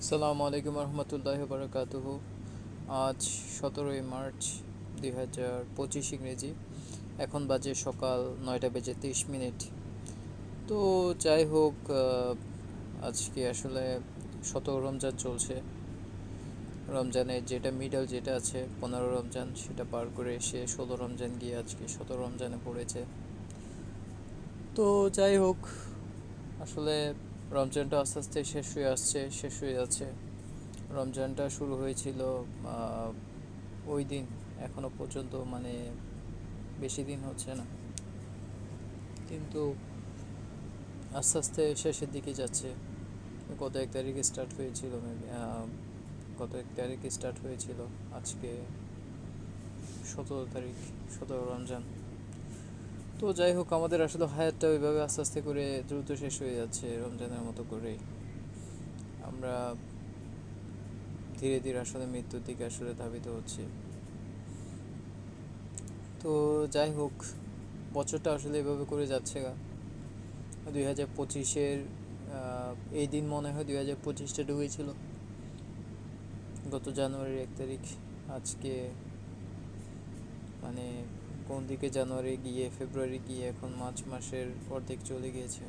আসসালামু আলাইকুম রহমতুল্লাহি বারাকাতুহু। আজ 17ই মার্চ 2025 ইংরেজি। এখন বাজে সকাল 9টা বেজে 30 মিনিট। তো যাই হোক, আজকে আসলে 17 রমজান চলছে। রমজানের যেটা মিডল যেটা আছে 15 রমজান, সেটা পার করে এসে 16 রমজান গিয়ে আজকে 17 রমজানে পড়েছে। তো যাই হোক, আসলে রমজানটা আস্তে আস্তে শেষ হয়ে যাচ্ছে। রমজানটা শুরু হয়েছিল ওই দিন, এখনো পর্যন্ত মানে বেশি দিন হচ্ছে না, কিন্তু আস্তে আস্তে শেষের দিকে যাচ্ছে। গত এক তারিখে স্টার্ট হয়েছিল মেবি, আজকে 17 তারিখ, 17 রমজান। তো যাই হোক, আমাদের আসলে হায়াতটা ওইভাবে আস্তে আস্তে করে দ্রুত শেষ হয়ে যাচ্ছে রমজানের মতো করেই। আমরা ধীরে ধীরে আসলে মৃত্যুর দিকে আসলে ধাবিত হচ্ছি। তো যাই হোক, বছরটা আসলে এভাবে করে যাচ্ছে। 2025-এর এই দিন মনে হয় 2025টা ঢুকেছিল গত জানুয়ারির 1 তারিখ। আজকে মানে কোন দিকে জানুয়ারি গিয়ে ফেব্রুয়ারি গিয়ে এখন মার্চ মাসের অর্ধেক চলে গিয়েছে।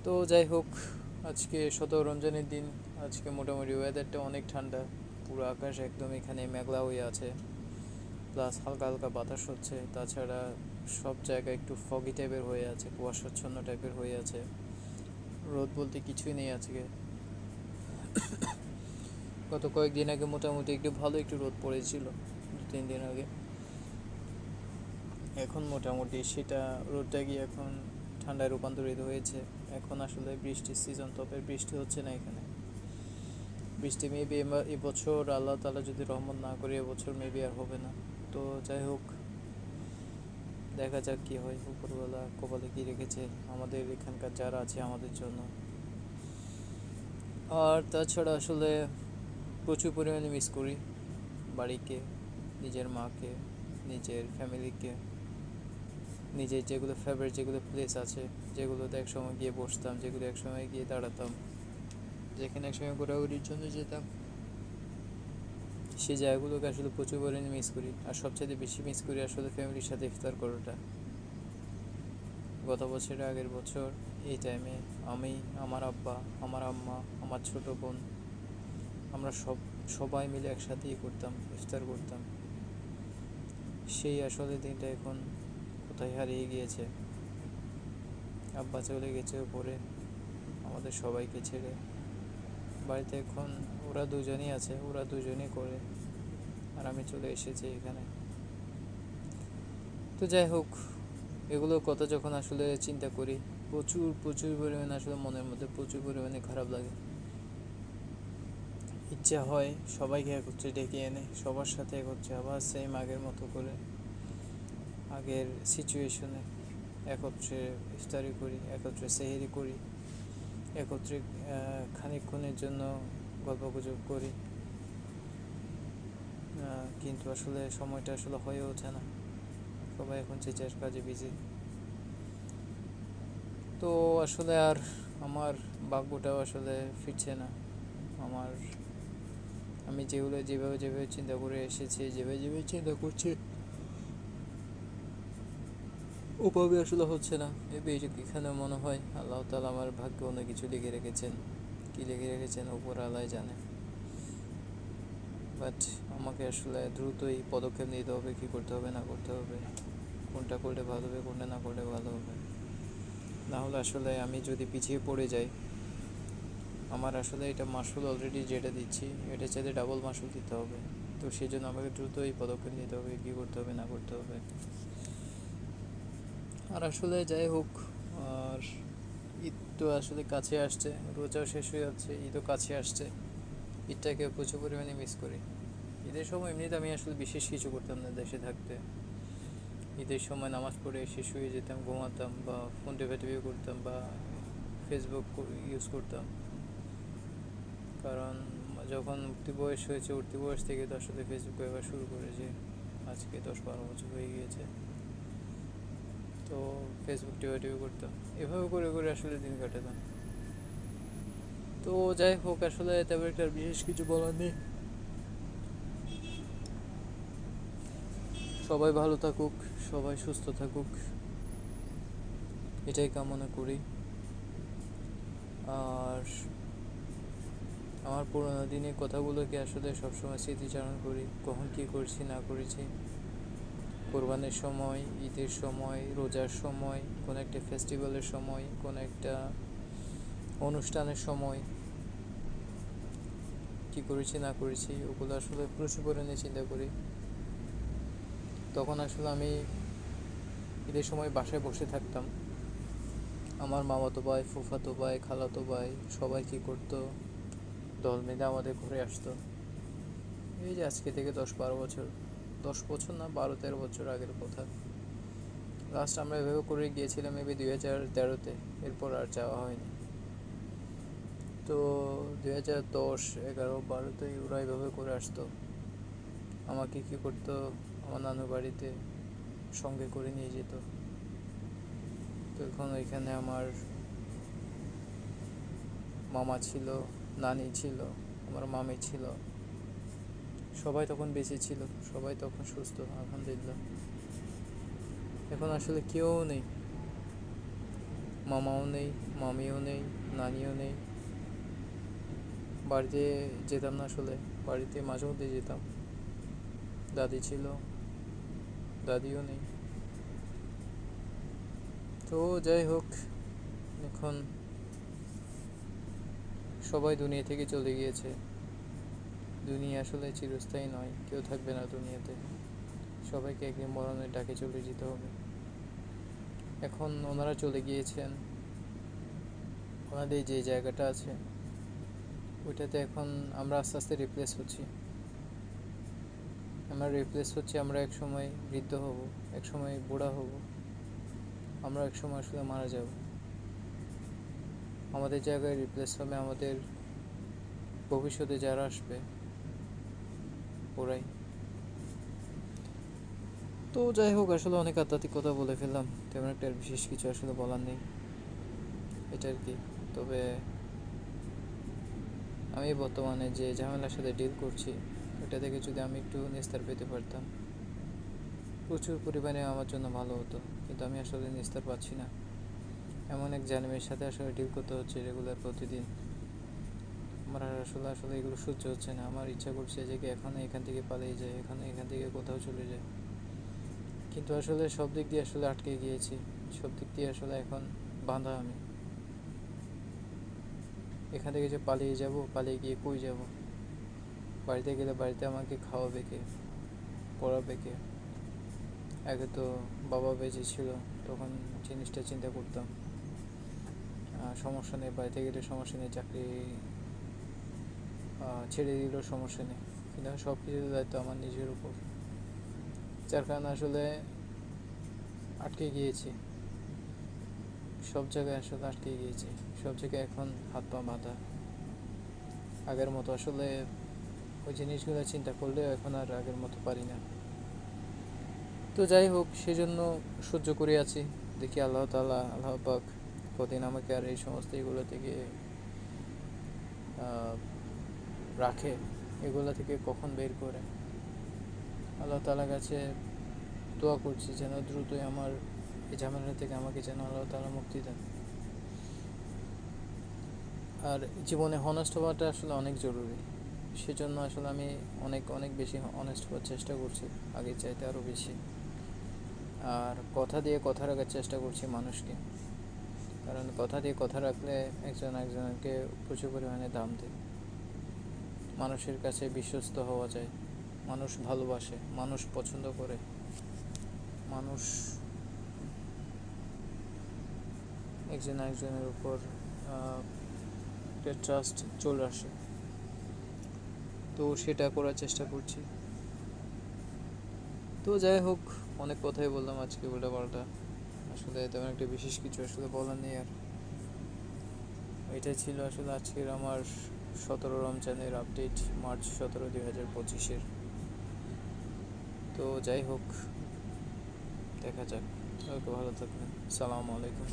তো যাই হোক, আজকে 17 রমজানের দিন। আজকে মোটামুটি ওয়েদারটা অনেক ঠান্ডা, পুরো আকাশ একদম এখানে মেঘলা হয়ে আছে, প্লাস হালকা হালকা বাতাস হচ্ছে। তাছাড়া সব জায়গায় একটু ফগি টাইপের হয়ে আছে, কুয়াশাচ্ছন্ন টাইপের হয়ে আছে। রোদ বলতে কিছুই নেই আজকে। গত কয়েকদিন আগে মোটামুটি একটু ভালো একটু রোদ পড়েছিল, 2-3 দিন আগে। এখন মোটামুটি সেটা রোদটা গিয়ে এখন ঠান্ডায় রূপান্তরিত হয়েছে। এখন আসলে বৃষ্টির সিজন, তবে বৃষ্টি হচ্ছে না এখানে। বৃষ্টি মেবি এবছর আল্লাহ তাআলা যদি রহমত না করে এবছর মেবি আর হবে না। তো যাই হোক, দেখা যাক কী হয়, উপরওয়ালা কপালে কী রেখেছে আমাদের এখানকার যারা আছে আমাদের জন্য। আর তাছাড়া আসলে প্রচুর পরিমাণে মিস করি বাড়িকে, নিজের মাকে, নিজের ফ্যামিলিকে, নিজের যেগুলো ফেভারিট যেগুলো প্লেস আছে, যেগুলোতে একসময় গিয়ে বসতাম, যেগুলো একসময় গিয়ে দাঁড়াতাম, যেখানে একসময় ঘোরাঘুরির জন্য যেতাম, সেই জায়গাগুলোকে আসলে প্রচুর পরিমাণে মিস করি। আর সবচেয়ে বেশি মিস করি আসলে ফ্যামিলির সাথে ইফতার করাটা। গত বছরের আগের বছর এই টাইমে আমি, আমার আব্বা, আমার আম্মা, আমার ছোটো বোন, আমরা সবাই মিলে একসাথেই করতাম, ইফতার করতাম। সেই আসলে দিনটা এখন কোথায় হারিয়ে গিয়েছে। আব্বা চলে গেছে উপরে আমাদের সবাইকে ছেড়ে। বাড়িতে এখন ওরা দুজনই আছে, ওরা দুজনই করে, আর আমি চলে এসেছি এখানে। তো যাই হোক, এগুলোর কথা যখন আসলে চিন্তা করি, প্রচুর প্রচুর পরিমাণে আসলে মনের মধ্যে প্রচুর পরিমাণে খারাপ লাগে। ইচ্ছা হয় সবাইকে একত্রে ডেকে এনে সবার সাথে একত্রে আবার সেম আগের মতো করে, আগের সিচুয়েশনে একত্রে ইফতারি করি, একত্রে সেহরি করি, একত্রে খানিকক্ষণের জন্য গল্পগুজব করি। কিন্তু আসলে সময়টা আসলে হয়ে ওঠে না, সবাই এখন যে যার কাজে বিজি। তো আসলে আর আমার ভাগ্যটাও আসলে ফিরছে না। আমার আমি যেভাবে যেভাবে চিন্তা করে এসেছি, যেভাবে যেভাবে চিন্তা করছি, ওভাবে আসলে হচ্ছে না। এখানে মনে হয় আল্লাহ তাআলা আমার ভাগ্যে অনেক কিছু লিখে রেখেছেন। কী লিখে রেখেছেন উপর আল্লাহ জানে। বাট আমাকে আসলে দ্রুতই পদক্ষেপ নিতে হবে, কী করতে হবে না করতে হবে, কোনটা করলে ভালো হবে, কোনটা না করলে ভালো হবে। না হলে আসলে আমি যদি পিছিয়ে পড়ে যাই, আমার আসলে এটা মাসুল অলরেডি যেটা দিচ্ছি এটা চাইতে ডাবল মাসুল দিতে হবে। তো সেই জন্য আমাকে দ্রুতই পদক্ষেপ নিতে হবে, কী করতে হবে না করতে হবে। আর আসলে যাই হোক, আর ঈদ তো আসলে কাছে আসছে, রোজাও শেষ হয়ে যাচ্ছে, ঈদও কাছে আসছে। ঈদটাকে প্রচুর পরিমাণে মিস করি। ঈদের সময় এমনিতে আমি আসলে বিশেষ কিছু করতাম না দেশে থাকতে। ঈদের সময় নামাজ পড়ে এসে শুয়ে যেতাম, ঘুমাতাম, বা ফোন টেপাটেপি করতাম, বা ফেসবুক ইউজ করতাম। কারণ যখন উঠতি বয়স হয়েছে, উঠতি বয়স থেকে তো আসলে ফেসবুক ব্যবহার শুরু করেছে, আজকে 10-12 বছর হয়ে গিয়েছে। তো ফেসবুক টেপাটেপি করতাম, এভাবে করে করে আসলে দিন কাটাতাম। তো যাই হোক, আসলে তেমন একটা বিশেষ কিছু বলার নেই। সবাই ভালো থাকুক, সবাই সুস্থ থাকুক, এটাই কামনা করি। আর আমার পুরোনো দিনের কথাগুলোকে আসলে সবসময় স্মৃতিচারণ করি, কখন কী করছি না করেছি। কোরবানির সময়, ঈদের সময়, রোজার সময়, কোনো একটা ফেস্টিভ্যালের সময়, কোনো একটা অনুষ্ঠানের সময় কী করেছি না করেছি, ওগুলো আসলে প্রচুর পরিমাণে চিন্তা করি। তখন আসলে আমি ঈদের সময় বাসায় বসে থাকতাম। আমার মামাতো ভাই, ফুফাতো ভাই, খালাতো ভাই সবাই কী করতো, দল বেঁধে আমাদের ঘরে আসতো। এই যে আজকে থেকে 10-12 বছর, 10 বছর না, 12-13 বছর আগের কথা। লাস্ট আমরা এভাবে করে গিয়েছিলাম মেবি 2013-তে, এরপর আর যাওয়া হয়নি। তো 2010, 11, 12-তে ওরা এভাবে করে আসতো। আমাকে কী করতো, আমার নানুর বাড়িতে সঙ্গে করে নিয়ে যেত। তো এখন ওইখানে আমার মামা ছিল, নানি ছিল, আমার মামি ছিল, সবাই তখন বেঁচে ছিল, সবাই তখন সুস্থ, আলহামদুলিল্লাহ। এখন আসলে কেউ নেই, মামাও নেই, মামিও নেই, নানিও নেই। বাড়িতে যেতাম না আসলে, বাড়িতে মাঝে মধ্যে যেতাম। দাদি ছিল, দাদিও নেই। তো যাই হোক, এখন সবাই দুনিয়া থেকে চলে গিয়েছে। দুনিয়া আসলে চিরস্থায়ী নয়, কেউ থাকবে না দুনিয়াতে। সবাইকে একদিন মরণের ডাকে চলে যেতে হবে। এখন ওনারা চলে গিয়েছেন, ওনাদের যে জায়গাটা আছে ওইটাতে এখন আমরা আস্তে আস্তে রিপ্লেস হচ্ছি। আমরা এক সময় বৃদ্ধ হব, এক সময় বুড়া হব, আমরা এক সময় আসলে মারা যাব। আমাদের জায়গায় রিপ্লেস হবে আমাদের ভবিষ্যতে যারা আসবে ওরাই। তো যাই হোক, আসলে অনেক আধ্যাত্মিক কথা বলে ফেললাম, তেমন একটা বিশেষ কিছু আসলে বলার নেই, এটা আর কি। তবে আমি বর্তমানে যে ঝামেলার সাথে ডিল করছি ওটা থেকে যদি আমি একটু নিস্তার পেতে পারতাম, প্রচুর পরিমাণে আমার জন্য ভালো হতো। কিন্তু আমি আসলে নিস্তার পাচ্ছি না। এমন এক জালিমের সাথে আসলে ডিল করতে হচ্ছে রেগুলার, প্রতিদিন। আমার আর আসলে এগুলো সহ্য হচ্ছে না। আমার ইচ্ছা করছে যে এখান থেকে পালিয়ে যায়, এখান থেকে কোথাও চলে যায়। কিন্তু আসলে সব দিক দিয়ে আসলে আটকে গিয়েছি, সব দিক দিয়ে আসলে এখন বাঁধা আমি। এখান থেকে যে পালিয়ে যাব, পালিয়ে গিয়ে কই যাব? বাড়িতে গেলে বাড়িতে আমাকে খাওয়াবে কে, পড়াবে কে? আগে তো বাবা বেঁচে ছিল, তখন জিনিসটা চিন্তা করতাম, সমস্যা নেই, বাড়িতে গেলে সমস্যা নেই, চাকরি ছেড়ে দিলেও সমস্যা নেই। কিন্তু সব কিছুর দায়িত্ব আমার নিজের উপর, যার কারণে আসলে আটকে গিয়েছি। সব জায়গায় আসলে আটকে গিয়েছি, সব জায়গায় এখন হাত পা বাঁধা। আগের মতো আসলে ওই জিনিসগুলো চিন্তা করলেও এখন আর আগের মতো পারি না। তো যাই হোক, সেজন্য সহ্য করে আছি। দেখি আল্লাহ তাআলা, আল্লাহ পাক কদিন আমাকে আর এই সমস্ত এগুলো থেকে রাখে, এগুলো থেকে কখন বের করে। আল্লাহ তাআলার কাছে দোয়া করছি যেন দ্রুতই আমার এই ঝামেলা থেকে আমাকে যেন আল্লাহ তাআলা মুক্তি দেন। আর জীবনে হনেস্ট হওয়াটা আসলে অনেক জরুরি। সেজন্য আসলে আমি অনেক অনেক বেশি অনেস্ট হওয়ার চেষ্টা করছি, আগের চাইতে আরও বেশি। আর কথা দিয়ে কথা রাখার চেষ্টা করছি মানুষকে, কারণ কথা দিয়ে কথা রাখলে একজন একজনকে প্রচুর পরিমাণে দাম দেয়। মানুষের কাছে বিশ্বস্ত হওয়া যায়, মানুষ ভালোবাসে, মানুষ পছন্দ করে, মানুষ একজন একজনের উপর একটা ট্রাস্ট চলে আসে। তো সেটা করার চেষ্টা করছি। তো যাই হোক, অনেক কথাই বললাম আজকে উল্টাপাল্টা, আসলে তেমন একটা বিশেষ কিছু আসলে বলার নেই আর। এটাই ছিল আসলে আজকের আমার 17 রমজানের আপডেট, মার্চ 17, 2025-এর। তো যাই হোক, দেখা যাক। ওকে, ভালো থাকবেন। সালামু আলাইকুম।